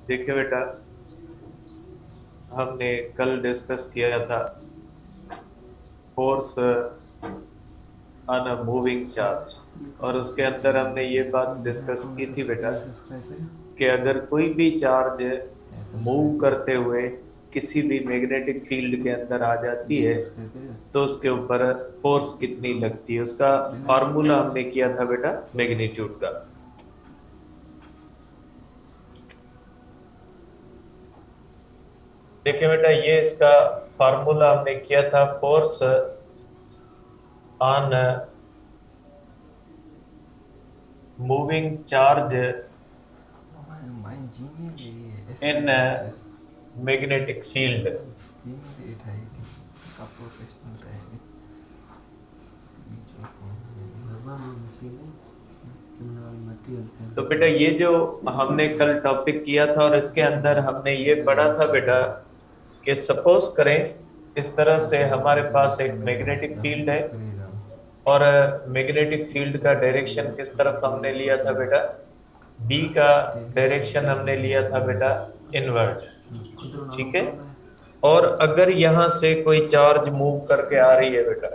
देखिए बेटा, हमने कल डिस्कस किया था force on a moving charge, और उसके अंदर हमने ये बात डिस्कस की थी बेटा कि अगर कोई भी चार्ज मूव करते हुए किसी भी मैग्नेटिक फील्ड के अंदर आ जाती है तो उसके ऊपर फोर्स कितनी लगती है, उसका फार्मूला हमने किया था बेटा मैग्नीट्यूड का। देखिए बेटा, ये इसका फार्मूला हमने किया था force on moving charge in magnetic field. तो बेटा ये जो हमने कल टॉपिक किया था और इसके अंदर हमने ये पढ़ा था बेटा कि सपोज करें इस तरह से हमारे पास एक मैग्नेटिक फील्ड है, और मैग्नेटिक फील्ड का डायरेक्शन किस तरफ हमने लिया था बेटा, बी का डायरेक्शन हमने लिया था बेटा इनवर्ट। ठीक है। और अगर यहाँ से कोई चार्ज मूव करके आ रही है बेटा,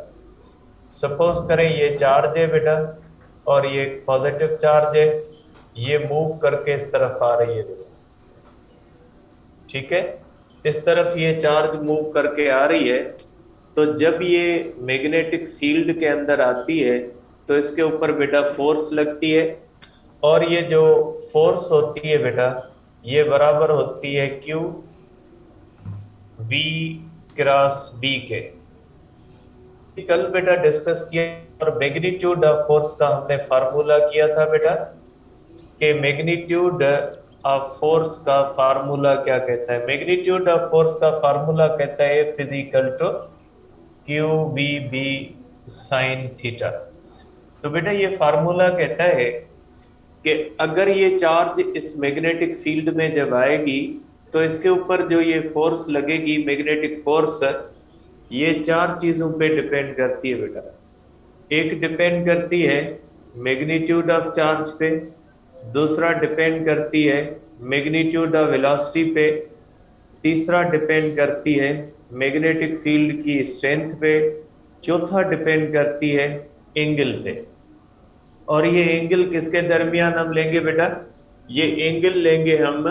सपोज करें ये चार्ज है बेटा और ये पॉजिटिव चार्ज है, ये मूव करके इस तरफ आ रही है बेटा। ठीक है। इस तरफ ये चार्ज मूव करके आ रही है, तो जब ये मैग्नेटिक फील्ड के अंदर आती है तो इसके ऊपर बेटा फोर्स लगती है, और ये जो फोर्स होती है बेटा ये बराबर होती है क्यू बी क्रॉस बी के। कल बेटा डिस्कस किया, और मैग्नीट्यूड ऑफ फोर्स का हमने फार्मूला किया था बेटा कि मैग्नीट्यूड ऑफ फोर्स का फार्मूला क्या कहता है। मैग्नीट्यूड ऑफ फोर्स का फार्मूला कहता है physical to Q B B sine theta. तो बेटा ये फार्मूला कहता है कि अगर ये चार्ज इस मैग्नेटिक फील्ड में जब आएगी तो इसके ऊपर जो ये फोर्स लगेगी मैग्नेटिक फोर्स, ये चार चीजों पे डिपेंड करती है बेटा। एक डिपेंड करती है मैग्नीट्यूड ऑफ चार्ज पे, दूसरा डिपेंड करती है मैग्नीट्यूड ऑफ वेलोसिटी पे, तीसरा डिपेंड करती है मैग्नेटिक फील्ड की स्ट्रेंथ पे, चौथा डिपेंड करती है एंगल पे। और ये एंगल किसके दरमियान हम लेंगे बेटा, ये एंगल लेंगे हम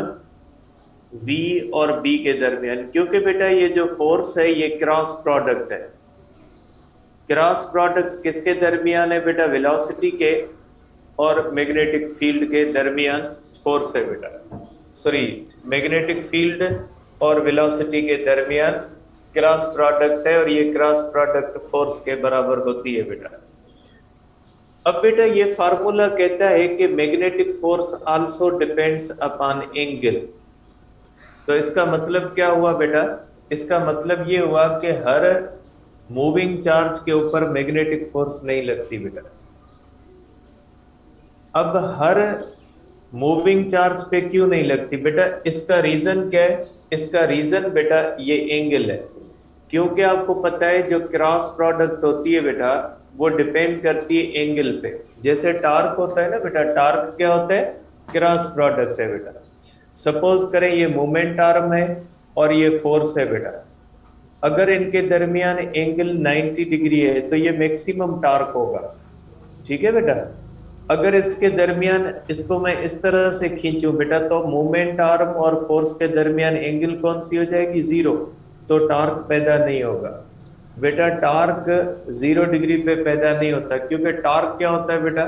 V और B के दरमियान, क्योंकि बेटा ये जो फोर्स है ये क्रॉस प्रोडक्ट है। क्रॉस प्रोडक्ट किसके दरमियान है बेटा, वेलोसिटी के और मैग्नेटिक फील्ड के दरमियान फोर्स है बेटा, सॉरी मैग्नेटिक फील्ड और वेलोसिटी के दरमियान क्रॉस प्रोडक्ट है, और ये क्रॉस प्रोडक्ट फोर्स के बराबर होती है बेटा। अब बेटा ये फार्मूला कहता है कि magnetic force also depends upon angle. तो इसका मतलब क्या हुआ बेटा, इसका मतलब ये हुआ कि हर मूविंग चार्ज के ऊपर मैग्नेटिक फोर्स नहीं लगती बेटा। अब हर मूविंग चार्ज पे क्यों नहीं लगती बेटा, इसका रीजन क्या है, इसका रीजन बेटा ये एंगल है। क्योंकि आपको पता है जो क्रॉस प्रोडक्ट होती है बेटा वो डिपेंड करती है एंगल पे। जैसे टार्क होता है ना बेटा, टार्क क्या होता है, क्रॉस प्रोडक्ट है बेटा। सपोज करें ये मोमेंट आर्म है और ये फोर्स है बेटा, अगर इनके दरमियान एंगल 90 डिग्री है तो ये मैक्सिमम टार्क होगा। ठीक है बेटा। अगर इसके दरमियान इसको मैं इस तरह से खींचूं बेटा तो मोमेंट आर्म और फोर्स के दरमियान एंगल कौन सी हो जाएगी, जीरो, तो टार्क पैदा नहीं होगा बेटा। टार्क 0 डिग्री पे पैदा नहीं होता, क्योंकि टार्क क्या होता है बेटा,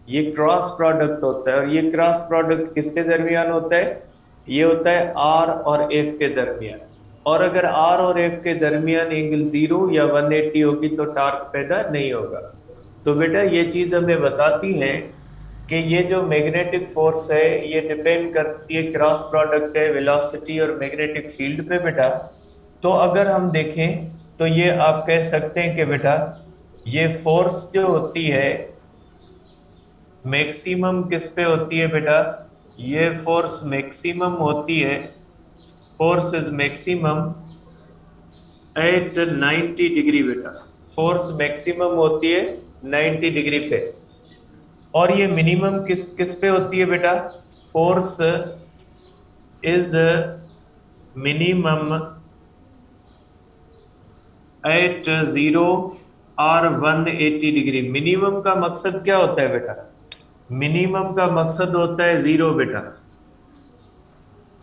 ये क्रॉस प्रोडक्ट होता है, और ये क्रॉस प्रोडक्ट किसके दरमियान होता है, ये होता है आर और एफ के दरमियान। और अगर आर और एफ के दरमियान एंगल 0 या 180 होगी तो टार्क पैदा नहीं होगा। तो बेटा ये चीज हमें बताती है कि ये जो मैग्नेटिक फोर्स है ये डिपेंड करती है, क्रॉस प्रोडक्ट है वेलोसिटी और मैग्नेटिक फील्ड पे बेटा। तो अगर हम देखें तो ये आप कह सकते हैं कि बेटा ये फोर्स जो होती है मैक्सिमम किस पे होती है बेटा, ये फोर्स मैक्सिमम होती है, force is maximum at 90 degree बेटा। फोर्स मैक्सिमम होती है 90 डिग्री पे, और ये मिनिमम किस किस पे होती है बेटा, फोर्स इज मिनिमम एट 0 और 180 डिग्री। मिनिमम का मकसद क्या होता है बेटा? मिनिमम का मकसद होता है जीरो बेटा।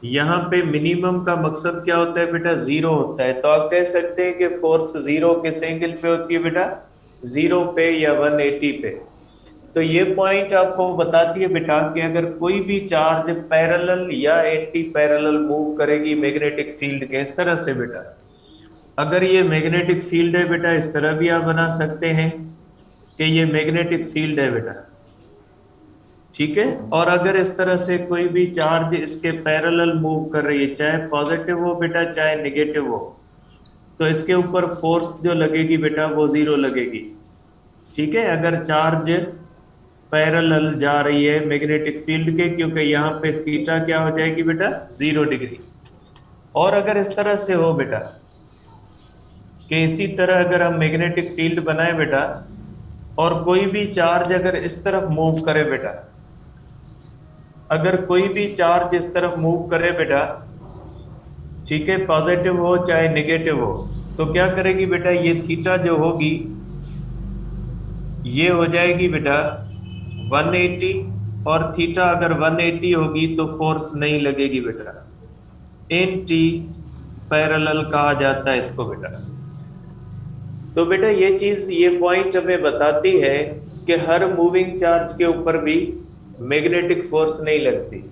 यहाँ पे मिनिमम का मकसद क्या होता है बेटा? जीरो होता है। तो आप कह सकते हैं कि फोर्स जीरो किस एंगल पे होती है बेटा? जीरो पे या 180 पे। तो ये पॉइंट आपको बताती है बेटा कि अगर कोई भी चार्ज पैरेलल या एंटी पैरेलल मूव करेगी मैग्नेटिक फील्ड के, इस तरह से बेटा, अगर ये मैग्नेटिक फील्ड है बेटा, इस तरह भी आप बना सकते हैं कि ये मैग्नेटिक फील्ड है बेटा, ठीक है। और अगर इस तरह से कोई भी चार्ज इसके पैरेलल मूव कर रही है, चाहे पॉजिटिव हो बेटा चाहे निगेटिव हो, तो इसके ऊपर फोर्स जो लगेगी बेटा वो जीरो लगेगी, ठीक है। अगर चार्ज पैरेलल जा रही है मैग्नेटिक फील्ड के, क्योंकि यहाँ पे थीटा क्या हो जाएगी बेटा? 0 डिग्री। और अगर इस तरह से हो बेटा कि इसी तरह अगर हम मैग्नेटिक फील्ड बनाए बेटा, और कोई भी चार्ज अगर इस तरफ मूव करे बेटा, अगर कोई भी चार्ज इस तरफ मूव करे बेटा, ठीक है, पॉजिटिव हो चाहे नेगेटिव हो, तो क्या करेगी बेटा? ये थीटा जो होगी ये हो जाएगी बेटा 180, और थीटा अगर 180 होगी तो फोर्स नहीं लगेगी बेटा। एंटी पैरेलल कहा जाता है इसको बेटा। तो बेटा ये चीज, ये पॉइंट हमें बताती है कि हर मूविंग चार्ज के ऊपर भी मैग्नेटिक फोर्स नहीं लगती।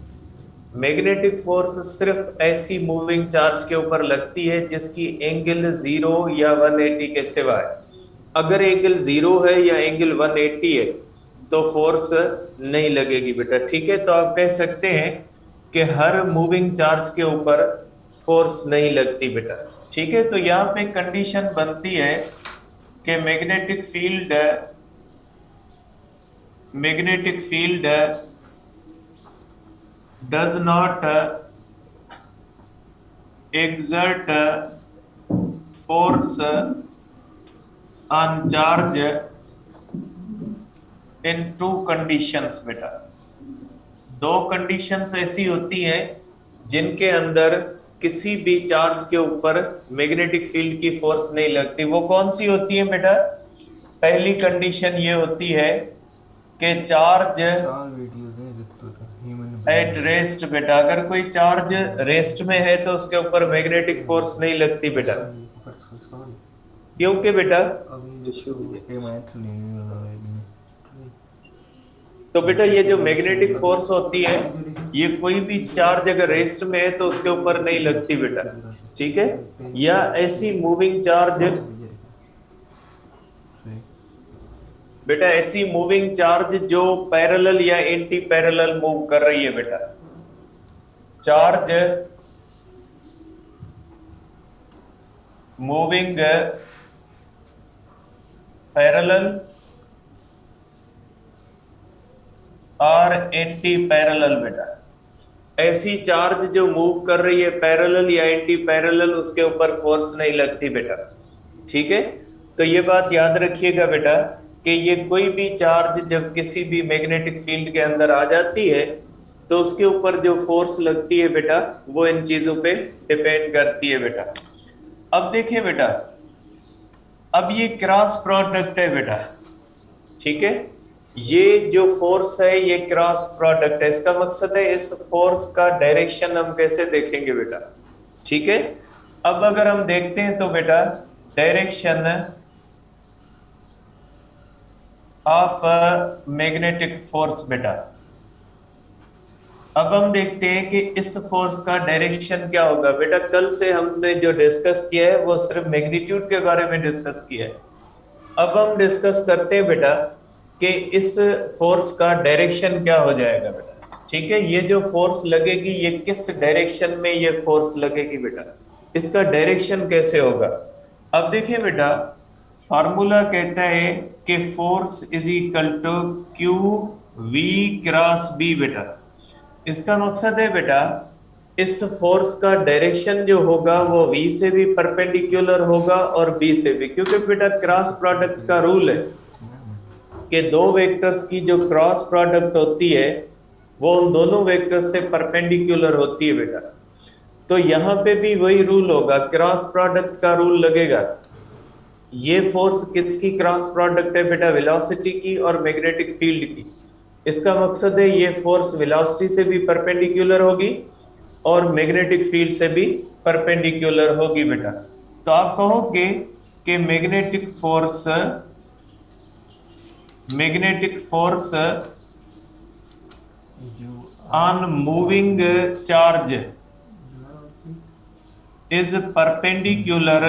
मैग्नेटिक फोर्स सिर्फ ऐसी मूविंग चार्ज के ऊपर लगती है जिसकी एंगल 0 या 180 के सिवा है। अगर एंगल 0 है या एंगल 180 है तो फोर्स नहीं लगेगी बेटा, ठीक है। तो आप कह सकते हैं कि हर मूविंग चार्ज के ऊपर फोर्स नहीं लगती बेटा, ठीक है। तो यहाँ पे कंडीशन बनती है कि magnetic field does not exert force on charge in two conditions बेटा। दो कंडीशंस ऐसी होती हैं जिनके अंदर किसी भी चार्ज के ऊपर मैग्नेटिक फील्ड की फोर्स नहीं लगती। वो कौन सी होती है बेटा? पहली कंडीशन ये होती है कि चार्ज एट रेस्ट बेटा, अगर कोई चार्ज रेस्ट में है तो उसके ऊपर मैग्नेटिक फोर्स नहीं लगती बेटा, क्योंकि बेटा तो बेटा ये जो मैग्नेटिक फोर्स होती है ये कोई भी चार्ज अगर रेस्ट में है तो उसके ऊपर नहीं लगती बेटा, ठीक है। या ऐसी मूविंग चार्ज बेटा, ऐसी मूविंग चार्ज जो पैरेलल या एंटी पैरेलल मूव कर रही है बेटा। चार्ज मूविंग पैरेलल और एंटी पैरेलल बेटा, ऐसी चार्ज जो मूव कर रही है पैरेलल या एंटी पैरेलल, उसके ऊपर फोर्स नहीं लगती बेटा, ठीक है। तो ये बात याद रखिएगा बेटा कि ये कोई भी चार्ज जब किसी भी मैग्नेटिक फील्ड के अंदर आ जाती है तो उसके ऊपर जो फोर्स लगती है बेटा वो इन चीजों पे डिपेंड करती है बेटा। अब देखिए बेटा, अब ये क्रॉस प्रोडक्ट है बेटा, ठीक है। ये जो फोर्स है ये क्रॉस प्रोडक्ट है। इसका मकसद है इस फोर्स का डायरेक्शन हम कैसे देखेंगे बेटा, ठीक है। अब अगर हम देखते हैं तो बेटा डायरेक्शन ऑफ मैग्नेटिक फोर्स बेटा, अब हम देखते हैं कि इस फोर्स का डायरेक्शन क्या होगा बेटा। कल से हमने जो डिस्कस किया है वो सिर्फ मैग्नीट्यूड के बारे में डिस्कस किया है। अब हम डिस्कस करते हैं बेटा कि इस फोर्स का डायरेक्शन क्या हो जाएगा बेटा, ठीक है। ये जो फोर्स लगेगी ये किस डायरेक्शन में ये फोर्स लगेगी बेटा, इसका डायरेक्शन कैसे होगा। अब देखिए बेटा, फार्मूला कहता है कि force is equal to Q V cross B बेटा। इसका मकसद है बेटा इस फोर्स का डायरेक्शन जो होगा वो v से भी परपेंडिकुलर होगा और b से भी, क्योंकि बेटा क्रॉस प्रोडक्ट का रूल है कि दो वेक्टर्स की जो क्रॉस प्रोडक्ट होती है वो उन दोनों वेक्टर से परपेंडिकुलर होती है बेटा। तो यहाँ पे भी वही रूल होगा, क्रॉस प्रोडक्ट का रूल लगेगा। ये फोर्स किसकी क्रॉस प्रोडक्ट है बेटा? वेलोसिटी की और मैग्नेटिक फील्ड की। इसका मकसद है ये फोर्स वेलोसिटी से भी परपेंडिकुलर होगी और मैग्नेटिक फील्ड से भी परपेंडिकुलर होगी बेटा। तो आप कहोगे कि magnetic force on moving charge is perpendicular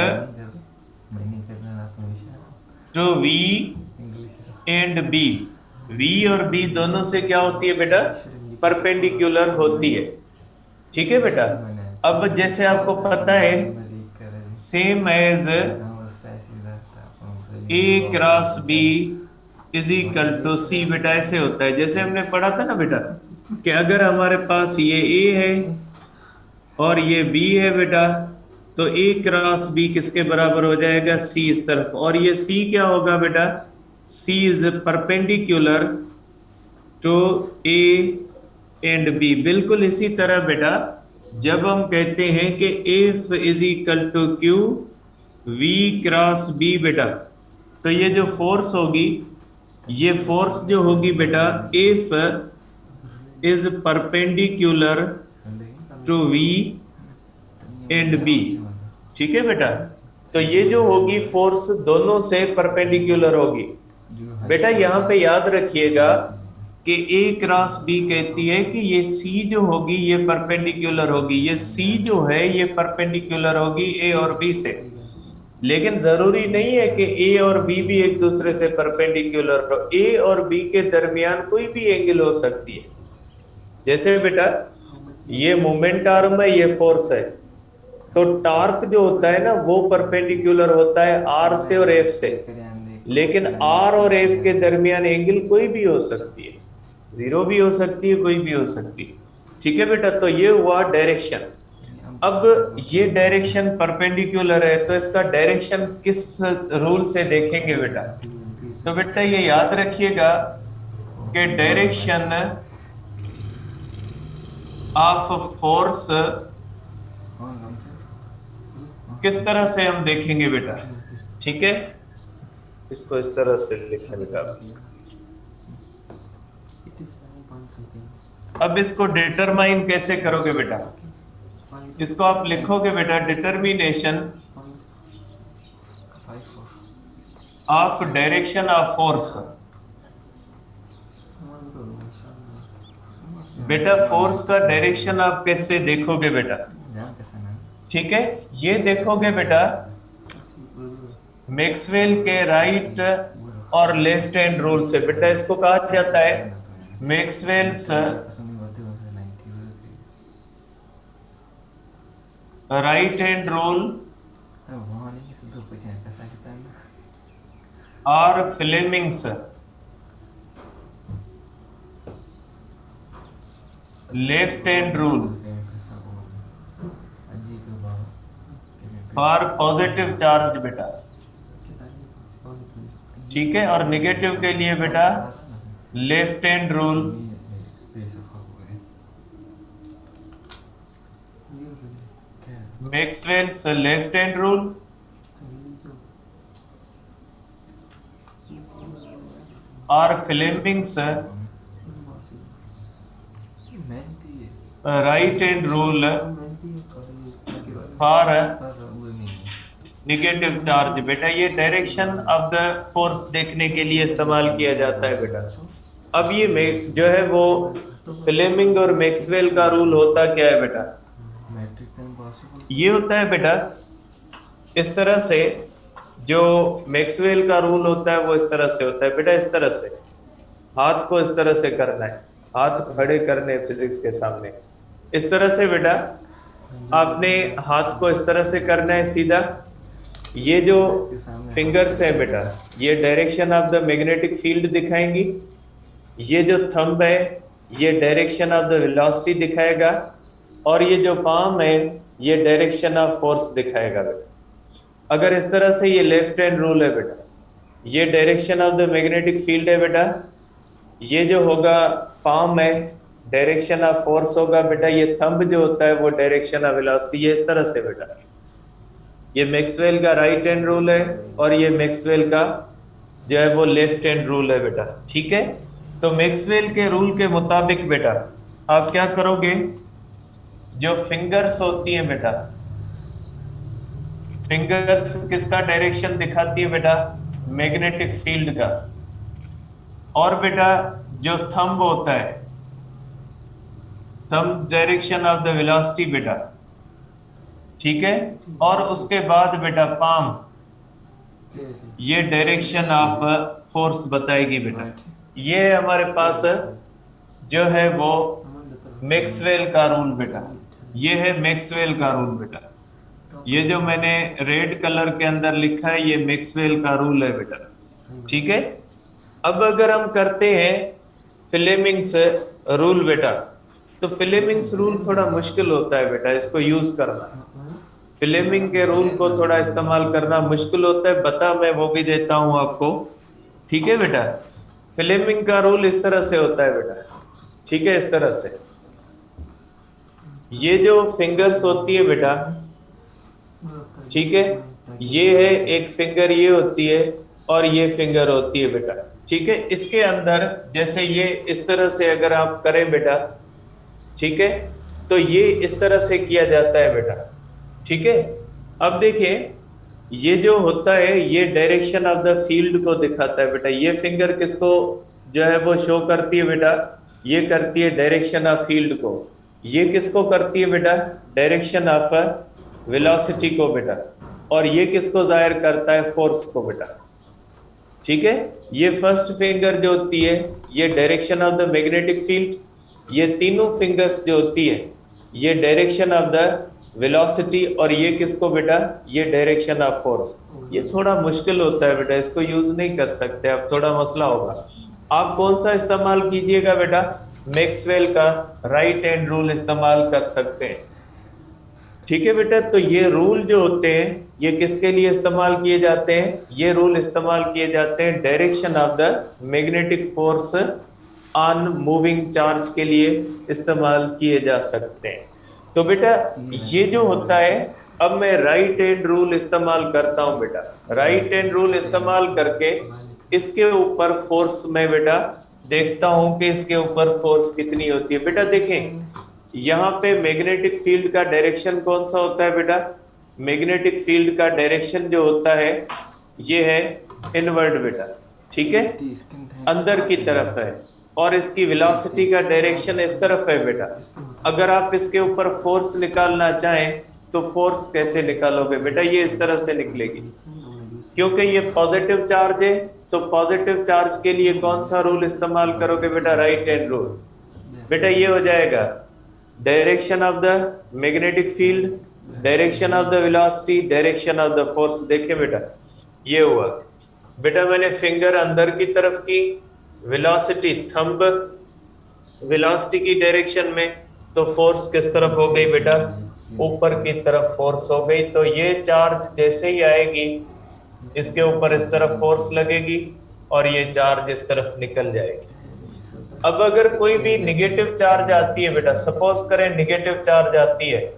to V and B. V और बी दोनों से क्या होती है बेटा? परपेंडिकुलर होती है। ठीक है बेटा। अब जैसे आपको पता है same as A cross B is equal to C बेटा, ऐसे होता है। जैसे हमने पढ़ा था ना बेटा कि अगर हमारे पास ये ए है और ये बी है बेटा, तो ए क्रॉस बी किसके बराबर हो जाएगा? सी इस तरफ। और ये सी क्या होगा बेटा? C is perpendicular to A and B. बिल्कुल इसी तरह बेटा जब हम कहते हैं कि F is equal to Q V cross B बेटा, तो ये जो फोर्स होगी, ये फोर्स जो होगी बेटा, F is perpendicular to V and B. ठीक है बेटा। तो ये जो होगी फोर्स दोनों से परपेंडिकुलर होगी बेटा। यहां पे याद रखिएगा कि ए क्रॉस बी कहती है कि ये सी जो होगी ये परपेंडिकुलर होगी, ये सी जो है ये परपेंडिकुलर होगी ए और बी से। लेकिन जरूरी नहीं है कि ए और बी भी एक दूसरे से परपेंडिकुलर हो। ए और बी के दरमियान कोई भी एंगल हो सकती है। जैसे बेटा ये मोमेंट आर्म है, ये फोर्स है, तो टॉर्क जो होता है ना वो परपेंडिकुलर होता है आर से और एफ से। लेकिन आर और एफ के दरमियान एंगल कोई भी हो सकती है, जीरो भी हो सकती है, कोई भी हो सकती है। ठीक है बेटा। तो ये हुआ डायरेक्शन। अब ये डायरेक्शन परपेंडिकुलर है, तो इसका डायरेक्शन किस रूल से देखेंगे बेटा? तो बेटा ये याद रखिएगा कि डायरेक्शन ऑफ फोर्स किस तरह से हम देखेंगे बेटा? ठीक है, इसको इस तरह से लिखेंगे आप इसको। अब इसको डिटरमाइन कैसे करोगे बेटा? इसको आप लिखोगे बेटा determination of direction of force. बेटा फोर्स का डायरेक्शन आप कैसे देखोगे बेटा? ठीक है, ये देखोगे बेटा मैक्सवेल के राइट और लेफ्ट हैंड रूल से। बेटा इसको कहा जाता है मैक्सवेल्स राइट हैंड रूल और Fleming's left hand rule for positive charge बेटा। ठीक है, और निगेटिव के लिए बेटा left hand rule Maxwell's left hand rule और Fleming's right hand rule for negative charge. बेटा ये डायरेक्शन ऑफ द फोर्स देखने के लिए इस्तेमाल किया जाता है बेटा। अब ये जो है वो फ्लेमिंग और मैक्सवेल का रूल होता क्या है बेटा? ये होता है बेटा इस तरह से, जो मैक्सवेल का रूल होता है वो इस तरह से होता है बेटा। इस तरह से हाथ को इस तरह से करना है, हाथ खड़े करने फिजिक्स के सामने इस तरह से बेटा। आपने हाथ को इस तरह से करना है सीधा। ये जो फिंगर्स है बेटा ये direction of the magnetic field दिखाएंगी। ये जो थंब है ये डायरेक्शन ऑफ द वेलोसिटी दिखाएगा, और ये जो पाम है ये डायरेक्शन ऑफ फोर्स दिखाएगा बेटा। अगर इस तरह से ये लेफ्ट हैंड रूल है बेटा, ये direction of the magnetic field है बेटा। ये जो होगा पाम है डायरेक्शन ऑफ फोर्स होगा बेटा, ये थंब जो होता है वो डायरेक्शन ऑफ वेलोसिटी, ये इस तरह से बेटा। ये मैक्सवेल का राइट हैंड रूल है और ये मैक्सवेल का जो है वो लेफ्ट हैंड रूल है बेटा, ठीक है। तो मैक्सवेल के रूल के मुताबिक बेटा आप क्या करोगे, जो फिंगर्स होती है बेटा, फिंगर्स किसका डायरेक्शन दिखाती है बेटा, मैग्नेटिक फील्ड का। और बेटा जो थंब होता है, thumb direction of the velocity बेटा, ठीक है। और उसके बाद बेटा पाम, ये डायरेक्शन ऑफ फोर्स बताएगी बेटा। ये हमारे पास जो है वो मैक्सवेल का रूल बेटा, ये है मैक्सवेल का रूल बेटा। ये जो मैंने रेड कलर के अंदर लिखा है ये मैक्सवेल का रूल है बेटा, ठीक है। अब अगर हम करते हैं फ्लेमिंग्स रूल बेटा, तो फ्लेमिंग्स रूल थोड़ा मुश्किल होता है बेटा इसको यूज करना। फ्लेमिंग के रूल को थोड़ा इस्तेमाल करना मुश्किल होता है, बता मैं वो भी देता हूं आपको, ठीक है बेटा। फ्लेमिंग का रूल इस तरह से होता है बेटा, ठीक है, इस तरह से। ये जो फिंगर्स होती है बेटा, ठीक है, ये है एक फिंगर, ये होती है और ये फिंगर होती है बेटा, ठीक है। इसके अंदर जैसे ये इस तरह से अगर आप करें बेटा, ठीक है, तो ये इस तरह से किया जाता है बेटा, ठीक है। अब देखिए ये जो होता है ये डायरेक्शन ऑफ द फील्ड को दिखाता है बेटा। ये फिंगर किसको जो है वो शो करती है बेटा, ये करती है डायरेक्शन ऑफ फील्ड को। ये किसको करती है बेटा, डायरेक्शन ऑफ वेलोसिटी को बेटा। और ये किसको जाहिर करता है, फोर्स को बेटा, ठीक है। ये फर्स्ट फिंगर जो होती है ये direction of the magnetic field, ये तीनों फिंगर्स जो होती है ये डायरेक्शन ऑफ द वेलोसिटी, और ये किसको बेटा, ये डायरेक्शन ऑफ फोर्स। ये थोड़ा मुश्किल होता है बेटा, इसको यूज नहीं कर सकते, अब थोड़ा मसला होगा। आप कौन सा इस्तेमाल कीजिएगा बेटा, मैक्सवेल का राइट हैंड रूल इस्तेमाल कर सकते हैं, ठीक है बेटा। तो ये रूल जो होते हैं ये किसके लिए इस्तेमाल किए जाते हैं, ये रूल इस्तेमाल किए जाते हैं direction of the magnetic force on moving charge के लिए इस्तेमाल किए जा सकते हैं। तो बेटा ये जो होता है, अब मैं राइट हैंड रूल इस्तेमाल करता हूं बेटा। राइट हैंड रूल इस्तेमाल करके इसके ऊपर फोर्स में बेटा देखता हूं कि इसके ऊपर फोर्स कितनी होती है बेटा। देखें यहाँ पे मैग्नेटिक फील्ड का डायरेक्शन कौन सा होता है बेटा, मैग्नेटिक फील्ड का डायरेक्शन जो होता है ये है इनवर्ड बेटा, ठीक है, अंदर की तरफ है। और इसकी वेलोसिटी का डायरेक्शन इस तरफ है बेटा। अगर आप इसके ऊपर फोर्स निकालना चाहें तो फोर्स कैसे निकालोगे बेटा, ये इस तरह से निकलेगी, क्योंकि ये पॉजिटिव चार्ज है। तो पॉजिटिव चार्ज के लिए कौन सा रूल इस्तेमाल करोगे बेटा, राइट हैंड रूल बेटा। ये हो जाएगा direction of the magnetic field, direction of the velocity, direction of the force. देखे बेटा ये हुआ बेटा, मैंने फिंगर अंदर की तरफ की, वेलोसिटी थंब वेलोसिटी की डायरेक्शन में, तो फोर्स किस तरफ हो गई बेटा, ऊपर की तरफ फोर्स हो गई। तो ये चार्ज जैसे ही आएगी इसके ऊपर इस तरफ फोर्स लगेगी और ये चार्ज इस तरफ निकल जाएगी। अब अगर कोई भी निगेटिव चार्ज आती है बेटा, सपोज करें निगेटिव चार्ज आती है,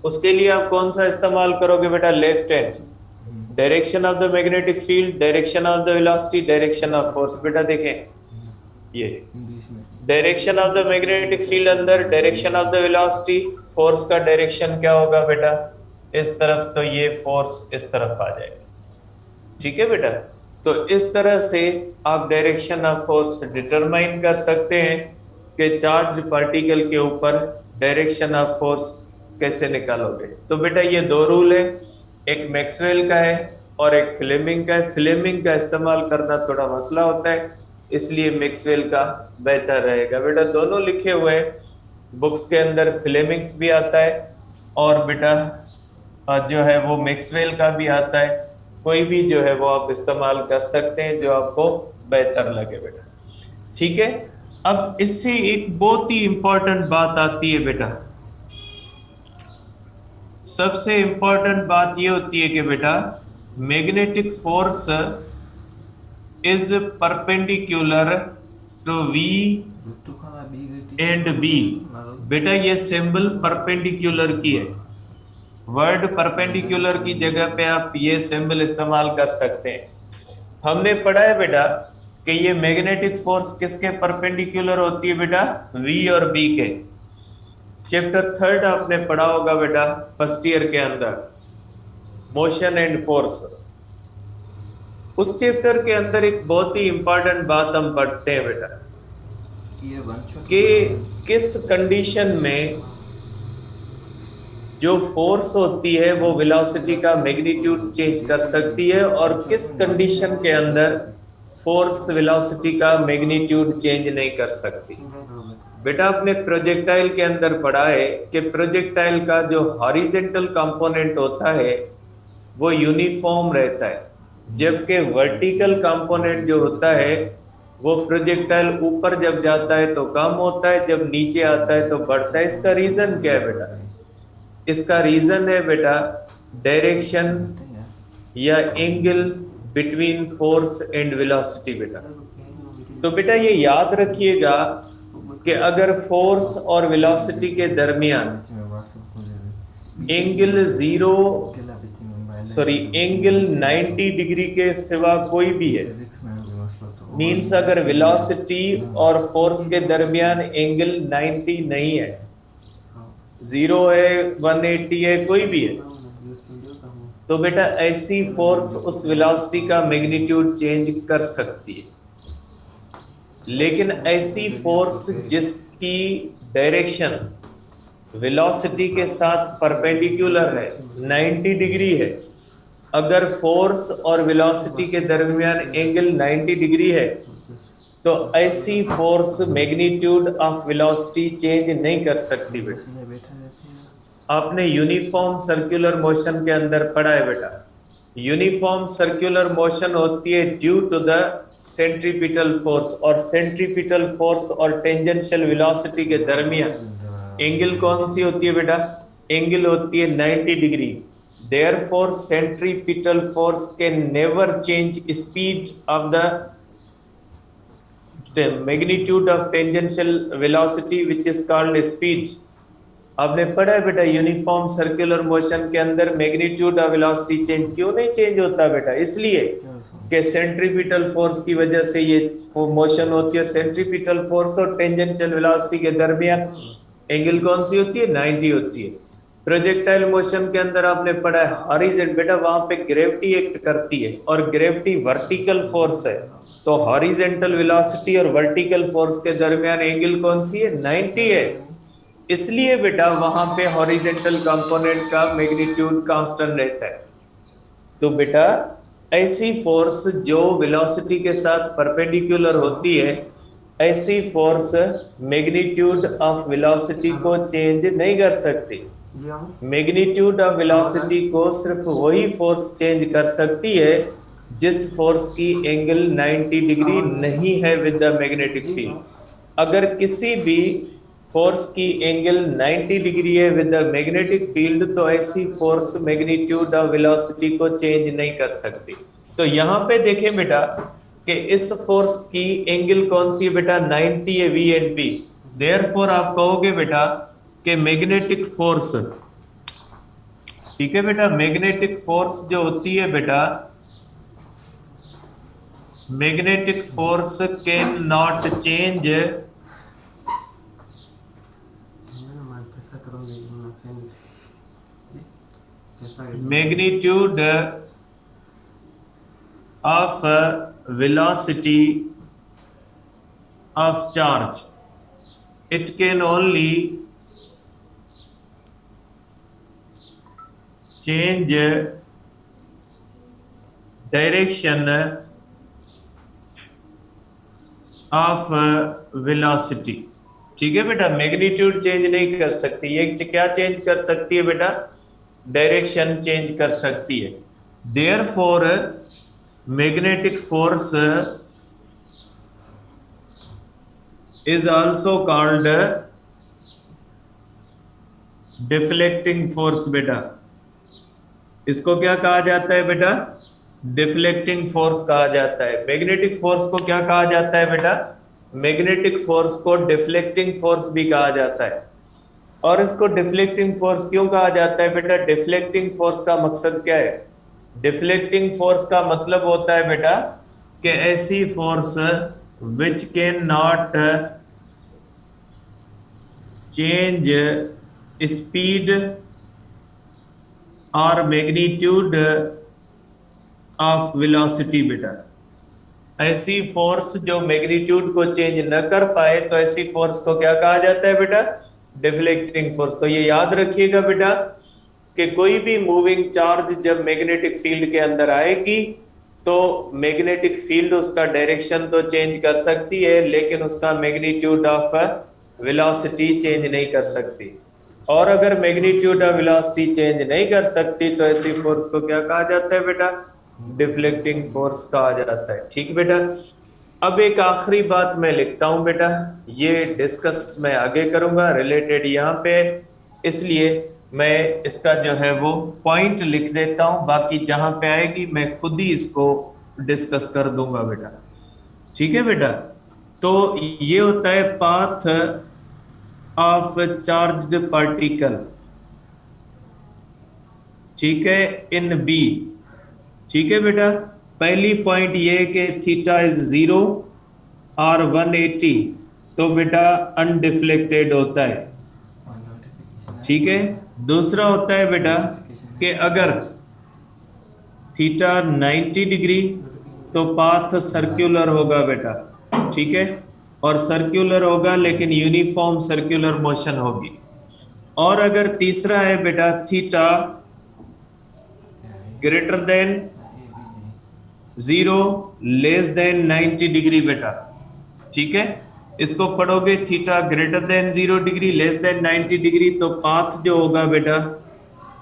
उसके लिए आप कौन सा इस्तेमाल करोगे बेटा, left hand, direction of the magnetic field, direction of the velocity, direction of force. बेटा देखें ये direction of the magnetic field अंदर, direction of the velocity, force का डायरेक्शन क्या होगा बेटा, इस तरफ, तो ये फोर्स इस तरफ आ जाएगी, ठीक है बेटा। तो इस तरह से आप डायरेक्शन ऑफ फोर्स डिटरमाइन कर सकते हैं कि चार्ज पार्टिकल के ऊपर डायरेक्शन ऑफ फोर्स कैसे निकालोगे। तो बेटा ये दो रूल है, एक मैक्सवेल का है और एक फ्लेमिंग का है। फ्लेमिंग का इस्तेमाल करना थोड़ा मसला होता है, इसलिए मैक्सवेल का बेहतर रहेगा बेटा। दोनों लिखे हुए हैं बुक्स के अंदर, फ्लेमिंग्स भी आता है और बेटा जो है वो मैक्सवेल का भी आता है। कोई भी जो है वो आप इस्तेमाल कर सकते हैं जो आपको बेहतर लगे बेटा, ठीक है। अब इससे एक बहुत ही इंपॉर्टेंट बात आती है बेटा, सबसे इंपॉर्टेंट बात ये होती है कि बेटा magnetic force is perpendicular to V and B. बेटा ये सिंबल परपेंडिकुलर की है, वर्ड परपेंडिकुलर की जगह पे आप ये सिंबल इस्तेमाल कर सकते हैं। हमने पढ़ा है बेटा कि ये मैग्नेटिक फोर्स किसके परपेंडिकुलर होती है बेटा, वी और बी के। चैप्टर 3 आपने पढ़ा होगा बेटा फर्स्ट ईयर के अंदर, मोशन एंड फोर्स। उस चैप्टर के अंदर एक बहुत ही इंपॉर्टेंट बात हम पढ़ते हैं बेटा कि किस कंडीशन में जो फोर्स होती है वो वेलोसिटी का मैग्नीट्यूड चेंज कर सकती है, और किस कंडीशन के अंदर फोर्स वेलोसिटी का मैग्नीट्यूड चेंज नहीं कर सकती। बेटा आपने प्रोजेक्टाइल के अंदर पढ़ा है कि प्रोजेक्टाइल का जो हॉरिजेंटल कंपोनेंट होता है वो यूनिफॉर्म रहता है, जबकि वर्टिकल कंपोनेंट जो होता है वो प्रोजेक्टाइल ऊपर जब जाता है तो कम होता है, जब नीचे आता है तो बढ़ता है। इसका रीजन क्या है बेटा? इसका रीजन है बेटा डायरेक्शन या angle between force and velocity बेटा। तो बेटा ये याद रखिएगा कि अगर फोर्स और वेलोसिटी के दरमियान एंगल एंगल 90 डिग्री के सिवा कोई भी है, मीन्स अगर वेलोसिटी और फोर्स के दरमियान एंगल 90 नहीं है, 0 है, 180 है, कोई भी है, तो बेटा ऐसी फोर्स उस वेलोसिटी का मैग्नीट्यूड चेंज कर सकती है। लेकिन ऐसी फोर्स जिसकी डायरेक्शन वेलोसिटी के साथ परपेंडिकुलर है, 90 डिग्री है, अगर फोर्स और वेलोसिटी के दरमियान एंगल 90 डिग्री है तो ऐसी force magnitude of velocity change नहीं कर सकती बेटा। आपने यूनिफॉर्म सर्कुलर मोशन के अंदर पढ़ा है बेटा, यूनिफॉर्म सर्कुलर मोशन होती है due to the centripetal force, और सेंट्रीपिटल फोर्स और टेंजेंशियल वेलोसिटी के दरमियान एंगल कौन सी होती है बेटा? एंगल होती है 90 degree. Therefore centripetal force can never change speed of the magnitude of tangential velocity which is called speed. आपने पढ़ा है बेटा यूनिफॉर्म सर्कुलर मोशन के अंदर मैग्नीट्यूड ऑफ वेलोसिटी चेंज क्यों नहीं चेंज होता बेटा? इसलिए कि सेंट्रीपिटल फोर्स की वजह से ये मोशन होती है। सेंट्रीपिटल फोर्स और टेंजेंशियल वेलोसिटी के दरमियान एंगल कौन सी होती है? 90 होती है। प्रोजेक्टाइल मोशन के अंदर आपने पढ़ा है हॉरिजेंटल, बेटा वहां पे ग्रेविटी एक्ट करती है और ग्रेविटी वर्टिकल फोर्स है, तो हॉरिजेंटल वेलोसिटी और वर्टिकल फोर्स के दरमियान एंगल कौन सी है? 90 है। इसलिए बेटा वहां पे हॉरिजेंटल कंपोनेंट का मैग्नीट्यूड कांस्टेंट रहता है। तो बेटा ऐसी फोर्स जो वेलोसिटी के साथ परपेंडिकुलर होती है, ऐसी फोर्स मैग्नीट्यूड ऑफ वेलोसिटी को चेंज नहीं कर सकती। मैग्नीट्यूड ऑफ वेलोसिटी को सिर्फ वही फोर्स चेंज कर सकती है जिस फोर्स की एंगल 90 डिग्री नहीं है विद द मैग्नेटिक फील्ड। अगर किसी भी फोर्स की एंगल 90 डिग्री है विद द मैग्नेटिक फील्ड, तो ऐसी फोर्स मैग्नीट्यूड ऑफ वेलोसिटी को चेंज नहीं कर सकती। तो यहाँ पे देखें बेटा कि इस फोर्स की एंगल कौन सी है बेटा? 90 है, वी एंड पी। देयरफॉर आप कहोगे बेटा कि मैग्नेटिक फोर्स, ठीक है बेटा, मैग्नेटिक फोर्स जो होती है बेटा, magnetic force can not change magnitude of velocity of charge. It can only change direction of velocity। ठीक है बेटा, मैग्नीट्यूड चेंज नहीं कर सकती। ये क्या चेंज कर सकती है बेटा? डायरेक्शन चेंज कर सकती है। Therefore magnetic force is also called deflecting force बेटा। इसको क्या कहा जाता है बेटा? डिफ्लेक्टिंग फोर्स कहा जाता है। मैग्नेटिक फोर्स को क्या कहा जाता है बेटा? मैग्नेटिक फोर्स को डिफ्लेक्टिंग फोर्स भी कहा जाता है। और इसको डिफ्लेक्टिंग फोर्स क्यों कहा जाता है बेटा? डिफ्लेक्टिंग फोर्स का मकसद क्या है? डिफ्लेक्टिंग फोर्स का मतलब होता है बेटा कि ऐसी force which can not change speed और मैग्नीट्यूड ऑफ वेलोसिटी बेटा। ऐसी फोर्स जो मैग्नीट्यूड को चेंज न कर पाए, तो ऐसी फोर्स को क्या कहा जाता है बेटा? Deflecting force. तो ये याद रखिएगा बेटा कि कोई भी मूविंग चार्ज जब मैग्नेटिक फील्ड के अंदर आएगी तो मैग्नेटिक फील्ड उसका डायरेक्शन तो चेंज कर सकती है, लेकिन उसका मैग्नीट्यूड ऑफ वेलोसिटी चेंज नहीं कर सकती। और अगर मैग्नीट्यूड ऑफ वेलोसिटी चेंज नहीं कर सकती तो ऐसी फोर्स को क्या कहा जाता है बेटा? डिफ्लेक्टिंग फोर्स कहा जाता है। ठीक बेटा। अब एक आखिरी बात मैं लिखता हूं बेटा, ये डिस्कस मैं आगे करूंगा रिलेटेड यहाँ पे, इसलिए मैं इसका जो है वो पॉइंट लिख देता हूं, बाकी जहां पे आएगी मैं खुद ही इसको डिस्कस कर दूंगा बेटा। ठीक है बेटा। तो ये होता है पाथ ऑफ चार्ज्ड पार्टिकल, ठीक है, इन बी। ठीक है बेटा। पहली पॉइंट ये है कि थीटा इज 0 और 180, तो बेटा अनडिफ्लेक्टेड होता है। ठीक है। दूसरा होता है बेटा कि अगर थीटा 90 डिग्री तो पाथ सर्कुलर होगा बेटा। ठीक है। और सर्कुलर होगा लेकिन यूनिफॉर्म सर्कुलर मोशन होगी। और अगर तीसरा है बेटा theta greater than 0 less than 90 degree बेटा। ठीक है। इसको पढ़ोगे theta greater than 0 degree less than 90 degree, तो पाथ जो होगा बेटा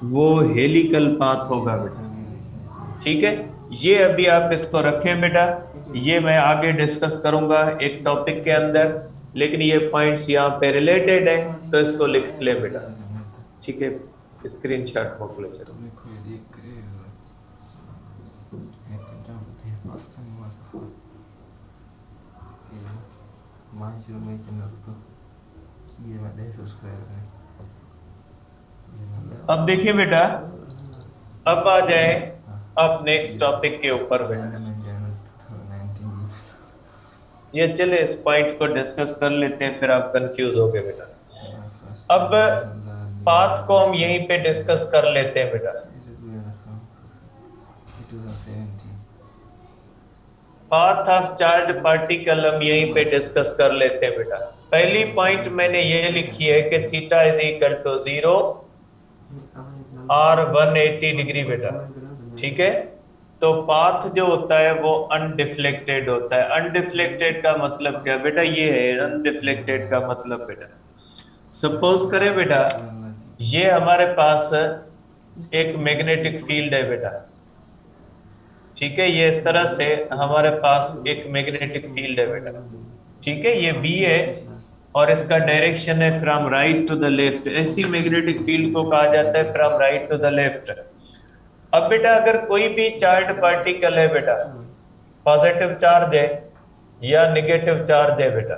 वो हेलिकल पाथ होगा बेटा। ठीक है। ये अभी आप इसको रखें बेटा, ये मैं आगे डिस्कस करूंगा एक टॉपिक के अंदर, लेकिन ये पॉइंट्स यहाँ पे रिलेटेड है तो इसको लिख ले बेटा। ठीक है। स्क्रीनशॉट मोकले चलो। अब देखिए बेटा, अब आ जाए अब नेक्स्ट टॉपिक के ऊपर बेटा। ये चले इस पॉइंट को डिस्कस कर लेते हैं, फिर आप कंफ्यूज हो गए बेटा। अब पाथ को हम यहीं पे डिस्कस कर लेते हैं बेटा। पाथ ऑफ चार्ज पार्टिकल हम यहीं पे डिस्कस कर लेते हैं बेटा। पहली पॉइंट मैंने ये लिखी है कि थीटा इज इक्वल टू 0 और 180 डिग्री बेटा। ठीक है। तो पाथ जो होता है वो अनडिफ्लेक्टेड होता है। अनडिफ्लेक्टेड का मतलब क्या बेटा? ये है अनडिफ्लेक्टेड का मतलब बेटा। सपोज करें बेटा ये हमारे पास एक मैग्नेटिक फील्ड है बेटा। ठीक है। ये इस तरह से हमारे पास एक मैग्नेटिक फील्ड है बेटा। ठीक है। ये बी है और इसका डायरेक्शन है from right to the left. ऐसी मैग्नेटिक फील्ड को कहा जाता है from right to the left. अब बेटा अगर कोई भी चार्ज पार्टिकल है बेटा, पॉजिटिव चार्ज है या निगेटिव चार्ज है बेटा,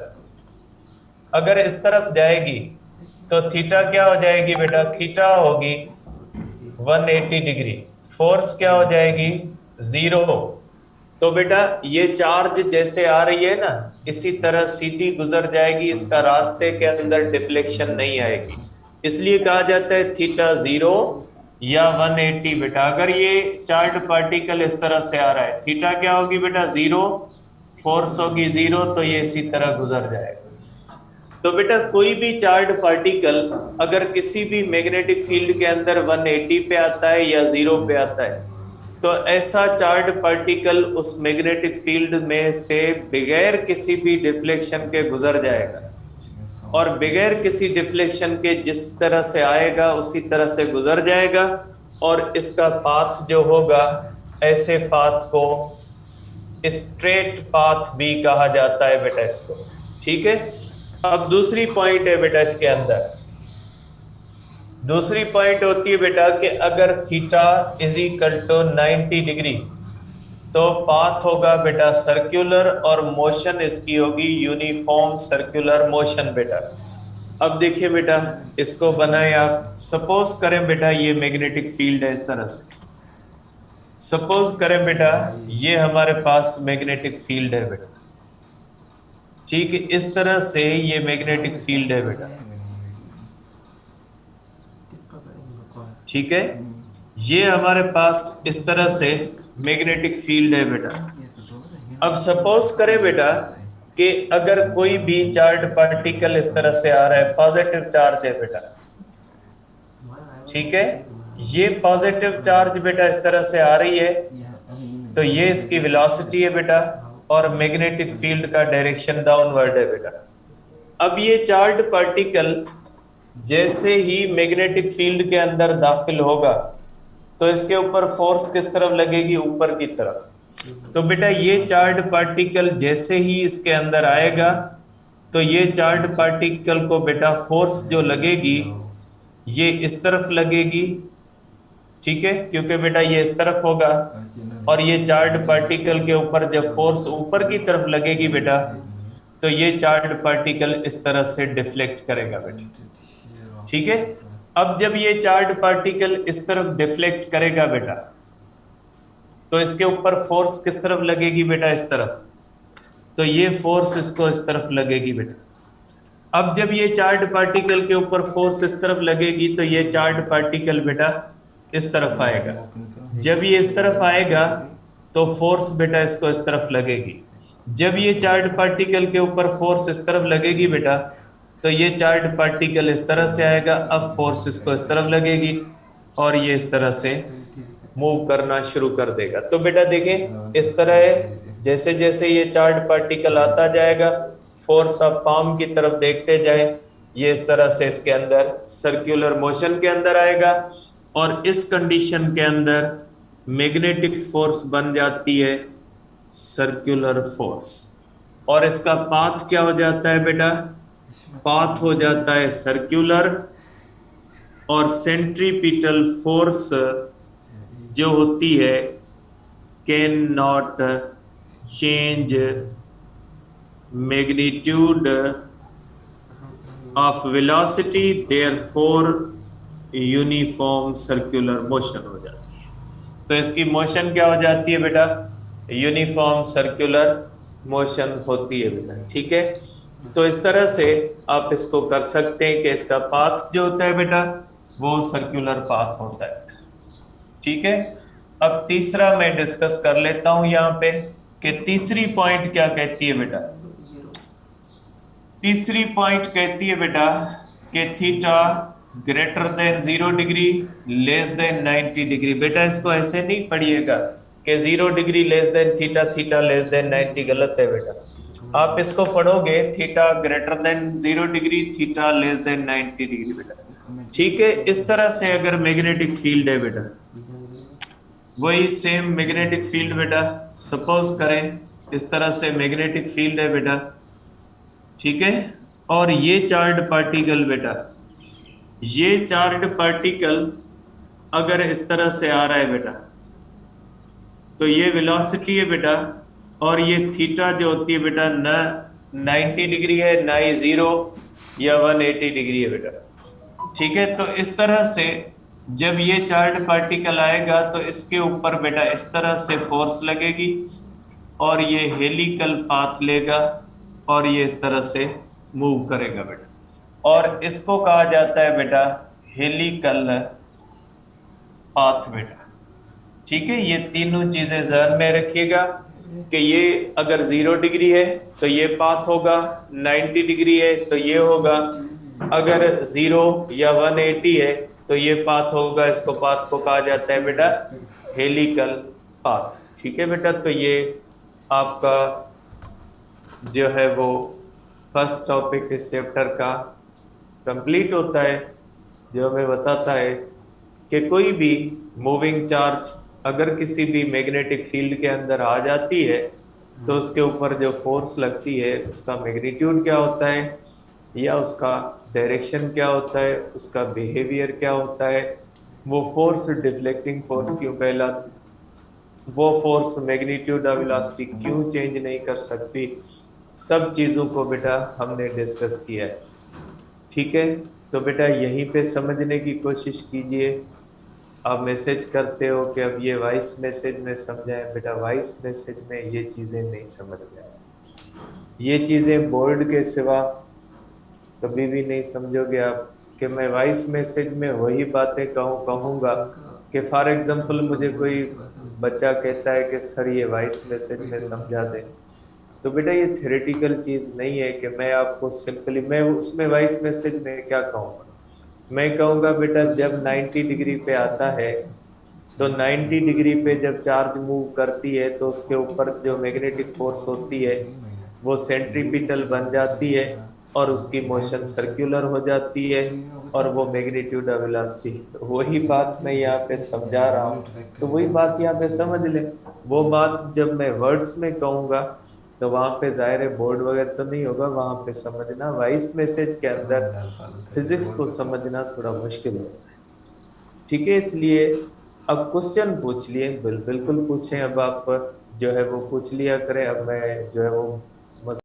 अगर इस तरफ जाएगी तो थीटा क्या हो जाएगी बेटा? थीटा होगी 180 डिग्री। फोर्स क्या हो जाएगी? 0। तो बेटा ये चार्ज जैसे आ रही है ना, इसी तरह सीधी गुजर जाएगी, इसका रास्ते के अंदर डिफ्लेक्शन नहीं आएगी, इसलिए कहा जाता है थीटा 0 या 180 बेटा। अगर ये चार्ज पार्टिकल इस तरह से आ रहा है, थीटा क्या होगी बेटा? 0, फोर्स होगी 0, तो ये इसी तरह गुजर जाएगा। तो बेटा कोई भी चार्ज पार्टिकल अगर किसी भी मैग्नेटिक फील्ड के अंदर 180 पे आता है या 0 पे आता है, तो ऐसा चार्ज पार्टिकल उस मैग्नेटिक फील्ड में से बगैर किसी भी डिफ्लेक्शन के गुजर जाएगा, और बगैर किसी डिफ्लेक्शन के जिस तरह से आएगा उसी तरह से गुजर जाएगा। और इसका पाथ जो होगा, ऐसे पाथ को स्ट्रेट पाथ भी कहा जाता है बेटा इसको। ठीक है। अब दूसरी पॉइंट है बेटा इसके अंदर, दूसरी पॉइंट होती है बेटा कि अगर theta is equal to 90 degree, तो पाथ होगा बेटा सर्कुलर और मोशन इसकी होगी यूनिफॉर्म सर्कुलर मोशन बेटा। अब देखिए बेटा, इसको बनाए आप, सपोज करें बेटा ये मैग्नेटिक फील्ड है इस तरह से। सपोज करें बेटा ये हमारे पास मैग्नेटिक फील्ड है बेटा, ठीक है, इस तरह से ये मैग्नेटिक फील्ड है बेटा, ठीक है, ये हमारे पास इस तरह से मैग्नेटिक फील्ड है बेटा। अब सपोज करें बेटा कि अगर कोई भी चार्ज पार्टिकल इस तरह से आ रहा है, पॉजिटिव चार्ज है बेटा, ठीक है, ये पॉजिटिव चार्ज बेटा इस तरह से आ रही है, तो ये इसकी वेलोसिटी है बेटा, और मैग्नेटिक फील्ड का डायरेक्शन डाउनवर्ड है बेटा। अब ये चार्ज पार्टिकल जैसे ही मैग्नेटिक फील्ड के अंदर दाखिल होगा तो इसके ऊपर फोर्स किस तरफ लगेगी, ऊपर की तरफ। तो बेटा ये चार्ज पार्टिकल जैसे ही इसके अंदर आएगा तो ये चार्ज पार्टिकल को बेटा फोर्स जो लगेगी ये इस तरफ लगेगी, ठीक है, क्योंकि बेटा ये इस तरफ होगा, और ये चार्ज पार्टिकल के ऊपर जब फोर्स ऊपर की तरफ लगेगी बेटा तो ये चार्ज पार्टिकल इस तरह से डिफ्लेक्ट करेगा बेटा, ठीक है। अब जब ये चार्ज पार्टिकल इस तरफ डिफ्लेक्ट करेगा बेटा तो इसके ऊपर फोर्स किस तरफ लगेगी बेटा, इस तरफ, तो ये फोर्स इसको इस तरफ लगेगी बेटा। अब जब ये चार्ज पार्टिकल के ऊपर फोर्स इस तरफ लगेगी तो ये चार्ज पार्टिकल बेटा इस तरफ आएगा, जब ये इस तरफ आएगा तो फोर्स बेटा इसको इस तरफ लगेगी, जब ये चार्ज पार्टिकल के ऊपर फोर्स इस तरफ लगेगी बेटा तो ये चार्ज पार्टिकल इस तरह से आएगा, अब फोर्स इसको इस तरफ लगेगी और ये इस तरह से मूव करना शुरू कर देगा। तो बेटा देखें इस तरह है, जैसे जैसे ये चार्ज पार्टिकल आता जाएगा फोर्स आप पाम की तरफ देखते जाए, ये इस तरह से इसके अंदर सर्कुलर मोशन के अंदर आएगा, और इस कंडीशन के अंदर मैग्नेटिक फोर्स बन जाती है सर्कुलर फोर्स, और इसका पाथ क्या हो जाता है बेटा, पाथ हो जाता है सर्कुलर, और सेंट्रीपिटल फोर्स जो होती है can not change magnitude of velocity, therefore uniform circular motion हो जाती है। तो इसकी मोशन क्या हो जाती है बेटा, यूनिफॉर्म सर्कुलर मोशन होती है बेटा, ठीक है। तो इस तरह से आप इसको कर सकते हैं कि इसका पाथ जो होता है बेटा वो सर्कुलर पाथ होता है, ठीक है। अब तीसरा मैं डिस्कस कर लेता हूं यहाँ पे कि तीसरी पॉइंट क्या कहती है बेटा। तीसरी पॉइंट कहती है बेटा कि theta greater than 0 degree less than 90 degree. बेटा इसको ऐसे नहीं पढ़िएगा कि 0 degree less than theta, theta less than 90, गलत है बेटा। आप इसको पढ़ोगे theta greater than 0 degree, theta less than 90 degree बेटा, ठीक है। इस तरह से अगर मैग्नेटिक फील्ड है बेटा, वही सेम मैग्नेटिक फील्ड बेटा, सपोज करें इस तरह से मैग्नेटिक फील्ड है बेटा, ठीक है, और ये चार्ज पार्टिकल बेटा, ये चार्ज पार्टिकल अगर इस तरह से आ रहा है बेटा तो ये वेलोसिटी है बेटा, और ये थीटा जो होती है बेटा न 90 डिग्री है ना ही 0 या 180 डिग्री है बेटा, ठीक है। तो इस तरह से जब ये चार्ज पार्टिकल आएगा तो इसके ऊपर बेटा इस तरह से फोर्स लगेगी और ये हेलिकल पाथ लेगा और ये इस तरह से मूव करेगा बेटा, और इसको कहा जाता है बेटा हेलिकल पाथ बेटा, ठीक है। ये तीनों चीजें ध्यान में रखिएगा कि ये अगर 0 डिग्री है तो ये पाथ होगा, 90 डिग्री है तो ये होगा, अगर 0 या 180 है तो ये पाथ होगा। इसको पाथ को कहा जाता है बेटा हेलिकल पाथ, ठीक है बेटा। तो ये आपका जो है वो फर्स्ट टॉपिक इस चैप्टर का कंप्लीट होता है, जो हमें बताता है कि कोई भी मूविंग चार्ज अगर किसी भी मैग्नेटिक फील्ड के अंदर आ जाती है तो उसके ऊपर जो फोर्स लगती है उसका मैग्नीट्यूड क्या होता है, या उसका डायरेक्शन क्या होता है, उसका बिहेवियर क्या होता है, वो फोर्स डिफ्लेक्टिंग फोर्स क्यों कहलाती, वो फोर्स मैग्नीट्यूड और वेलोसिटी क्यों चेंज नहीं कर सकती, सब चीजों को बेटा हमने डिस्कस किया है। ठीक है, तो बेटा यहीं पे समझने की कोशिश कीजिए। आप मैसेज करते हो कि अब ये वॉइस मैसेज में समझाएं, बेटा वॉइस मैसेज में ये चीजें नहीं समझ में आ सकती, ये चीजें बोर्ड के सिवा कभी भी नहीं समझोगे आप। कि मैं वॉइस मैसेज में वही बातें कहूंगा कि फॉर एग्जांपल मुझे कोई बच्चा कहता है कि सर ये वॉइस मैसेज में समझा दे, तो बेटा ये थ्योरेटिकल चीज नहीं है कि मैं आपको सिंपली मैं उसमें वॉइस मैसेज में क्या कहूंगा। मैं कहूंगा बेटा जब 90 डिग्री पे आता है, तो 90 डिग्री पे जब चार्ज मूव करती है तो उसके ऊपर जो मैग्नेटिक फोर्स होती है वो सेंट्रीपिटल बन जाती है, और उसकी मोशन सर्कुलर हो जाती है, और वो मैग्नीट्यूड ऑफ वेलोसिटी, वही बात मैं यहाँ पे समझा रहा हूँ। तो वही बात यहाँ पे समझ ले। वो बात जब मैं वर्ड्स में कहूंगा तो वहां पे जाहिर है बोर्ड वगैरह तो नहीं होगा, वहां पे समझना वॉइस मैसेज के अंदर फिजिक्स को समझना थोड़ा मुश्किल होता है। ठीक है, इसलिए अब क्वेश्चन पूछ लिए, बिल्कुल पूछें, अब आप जो है वो पूछ लिया करें। अब मैं जो है वो